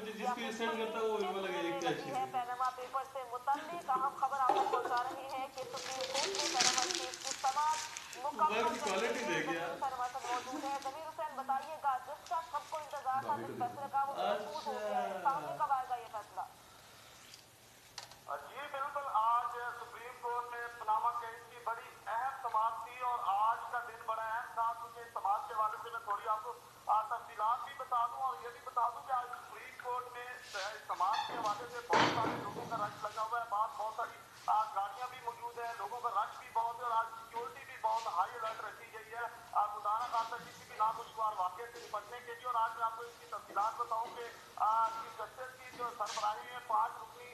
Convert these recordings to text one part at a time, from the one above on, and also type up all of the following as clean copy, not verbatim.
जिसको ये सेंड करता है वो भी बोलेगा ये क्या चीज़ है। पैनामा पेपर से मुताल्लिक अहम खबर आपको पहुंचा रहे हैं कि सुप्रीम कोर्ट ने पैनामा केस की समाप्त मुकम्मल बाकी कर ली क्वालिटी है। देख जमीर यार। हुसैन हमारे साथ मौजूद है। जमीर हुसैन बताइएगा, जिसका सबको इंतजार था, जिस फैसले का, वो महफूज हो गया है, सामने अच्छा। कब आएगा ये फैसला? जी बिल्कुल, आज सुप्रीम कोर्ट में पनामा केस की बड़ी अहम समाप्त थी और आज का दिन बड़ा अहम था, क्योंकि समाप्त के हवाले से मैं थोड़ी आपको तफसीलात भी बता दूं और ये भी बता दूं कि आज सुप्रीम कोर्ट में समाप्त के हवाले से बहुत सारे लोगों का रश लगा हुआ है। बहुत सारी गाड़ियां भी मौजूद है, लोगों का रश भी बहुत है और आज सिक्योरिटी भी बहुत हाई अलर्ट रखी गई है खुदा ना खास्ता किसी भी नाखुशगवार वाक़े से निपटने के लिए। और आज मैं आपको इसकी तफसीलात बताऊं कि चीफ जस्टिस की जो सरबराही में 5 रुकनी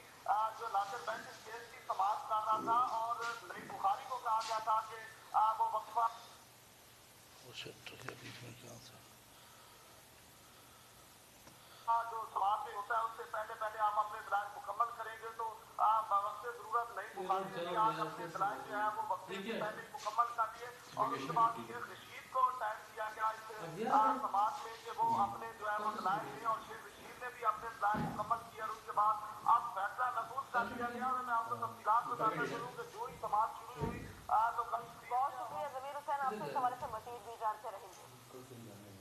जो लार्जर बेंच इस केस की समाप्त कर रहा था और नईम बुखारी को कहा गया था कि वो वक्फा जो समाप्त में होता है उससे पहले पहले आप अपने दलाल मुकम्मल करेंगे तो वक्त जरूरत नहीं। बुखारी ने आज अपने दलाल जो है वो वक्त से पहले ही मुकम्मल कर दिए और उसके बाद शेख रशीद को टाइम दिया गया इस समाप्त में कि वो अपने जो है वो दलाल दें और शेख रशीद ने भी अपने दलाल मुकम्मल किए और उसके बाद अब फैसला नफूज कर दिया गया। और मैं आपको तफसीलात बताता चलूँ कि जो ही समाप्त शुरू हुई तो कल बहुत शुक्रिया जमीर हुसैन, आपसे इस हवाले से मजीद भी जानते रहेंगे।